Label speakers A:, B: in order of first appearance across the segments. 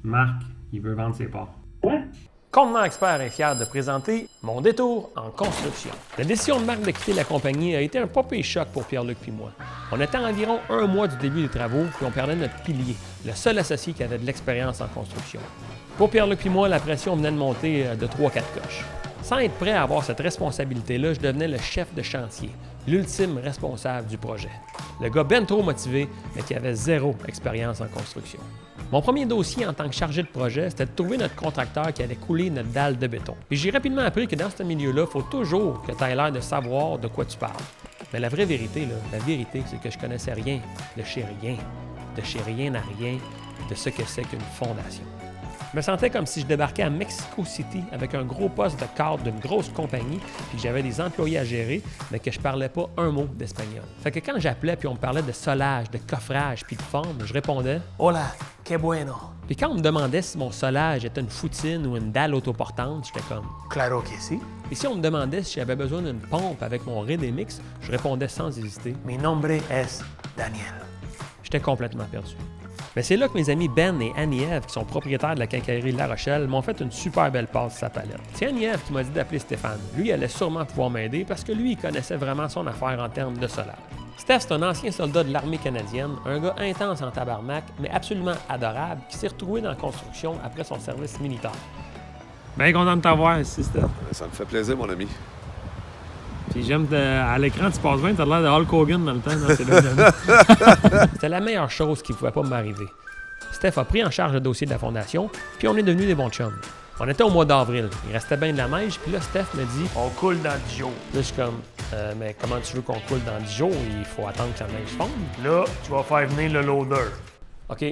A: Marc, il veut vendre ses parts.
B: Contenant Expert est fier de présenter mon détour en construction. La décision de Marc de quitter la compagnie a été un pas pire choc pour Pierre-Luc puis moi. On était à environ un mois du début des travaux, puis on perdait notre pilier, le seul associé qui avait de l'expérience en construction. Pour Pierre-Luc puis moi, la pression venait de monter de 3-4 coches. Sans être prêt à avoir cette responsabilité-là, je devenais le chef de chantier, l'ultime responsable du projet. Le gars ben trop motivé, mais qui avait zéro expérience en construction. Mon premier dossier en tant que chargé de projet, c'était de trouver notre contracteur qui allait couler notre dalle de béton. Puis j'ai rapidement appris que dans ce milieu-là, il faut toujours que tu aies l'air de savoir de quoi tu parles. Mais la vraie vérité, c'est que je connaissais rien de chez rien à rien de ce que c'est qu'une fondation. Je me sentais comme si je débarquais à Mexico City avec un gros poste de cadre d'une grosse compagnie, puis que j'avais des employés à gérer, mais que je parlais pas un mot d'espagnol. Fait que quand j'appelais puis on me parlait de solage, de coffrage puis de forme, je répondais « Hola, qué bueno ». Puis quand on me demandait si mon solage était une foutine ou une dalle autoportante, j'étais comme « Claro que si ». Et si on me demandait si j'avais besoin d'une pompe avec mon Redemix, je répondais sans hésiter « Mi nombre es Daniel ». J'étais complètement perdu. Mais c'est là que mes amis Ben et Annie-Ève, qui sont propriétaires de la quincaillerie La Rochelle, m'ont fait une super belle passe sur sa palette. C'est Annie-Ève qui m'a dit d'appeler Stéphane. Lui, il allait sûrement pouvoir m'aider parce que lui, il connaissait vraiment son affaire en termes de solage. Steph, c'est un ancien soldat de l'armée canadienne, un gars intense en tabarnak, mais absolument adorable, qui s'est retrouvé dans la construction après son service militaire.
A: Bien content de t'avoir ici, Steph.
C: Ça me fait plaisir, mon ami.
A: Puis j'aime, à l'écran, tu passes bien, t'as l'air de Hulk Hogan dans le temps, dans ces deux années.
B: C'était la meilleure chose qui pouvait pas m'arriver. Steph a pris en charge le dossier de la fondation, puis on est devenus des bons chums. On était au mois d'avril, il restait bien de la neige, puis là, Steph me dit « On coule dans 10 jours ». Là, je suis comme « Mais comment tu veux qu'on coule dans 10 jours? Il faut attendre que la neige fonde. »
A: Là, tu vas faire venir le loader.
B: OK,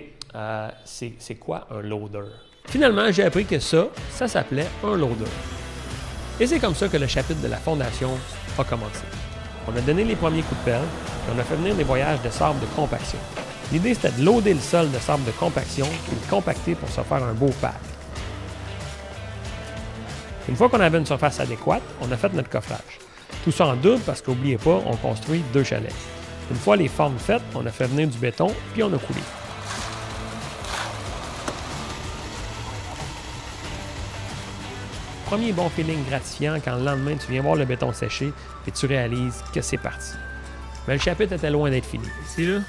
B: c'est quoi un loader? Finalement, j'ai appris que ça s'appelait un loader. Et c'est comme ça que le chapitre de la fondation a commencé. On a donné les premiers coups de pelle, et on a fait venir des voyages de sable de compaction. L'idée, c'était de loader le sol de sable de compaction et de compacter pour se faire un beau pack. Une fois qu'on avait une surface adéquate, on a fait notre coffrage. Tout ça en double parce qu'oubliez pas, on construit 2 chalets. Une fois les formes faites, on a fait venir du béton, puis on a coulé. Premier bon feeling gratifiant quand le lendemain tu viens voir le béton sécher et tu réalises que c'est parti. Mais le chapitre était loin d'être fini.
A: Ici, là?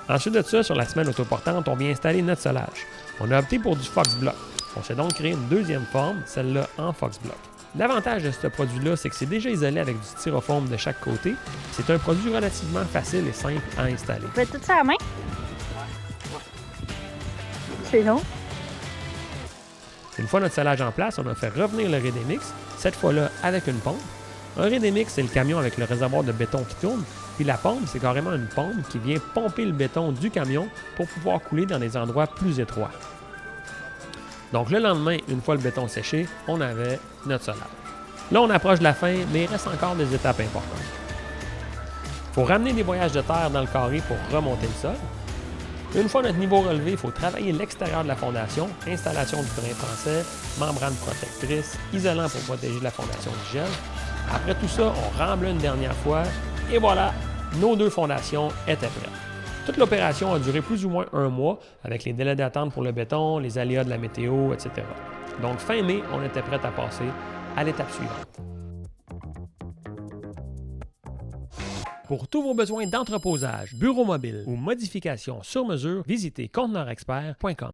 B: Ensuite de ça, sur la semaine autoportante, on vient installer notre solage. On a opté pour du Fox Block. On s'est donc créé une deuxième forme, celle-là en Fox Block. L'avantage de ce produit-là, c'est que c'est déjà isolé avec du styrofoam de chaque côté. C'est un produit relativement facile et simple à installer.
D: Vous faites tout ça à la main? C'est long.
B: Une fois notre solage en place, on a fait revenir le Redemix, cette fois-là avec une pompe. Un Redemix, c'est le camion avec le réservoir de béton qui tourne, puis la pompe, c'est carrément une pompe qui vient pomper le béton du camion pour pouvoir couler dans des endroits plus étroits. Donc le lendemain, une fois le béton séché, on avait notre solage. Là, on approche de la fin, mais il reste encore des étapes importantes. Il faut ramener des voyages de terre dans le carré pour remonter le sol. Une fois notre niveau relevé, il faut travailler l'extérieur de la fondation, installation du frein français, membrane protectrice, isolant pour protéger la fondation du gel. Après tout ça, on remblait une dernière fois et voilà, nos 2 fondations étaient prêtes. Toute l'opération a duré plus ou moins un mois avec les délais d'attente pour le béton, les aléas de la météo, etc. Donc fin mai, on était prêts à passer à l'étape suivante. Pour tous vos besoins d'entreposage, bureau mobile ou modification sur mesure, visitez conteneurexpert.com.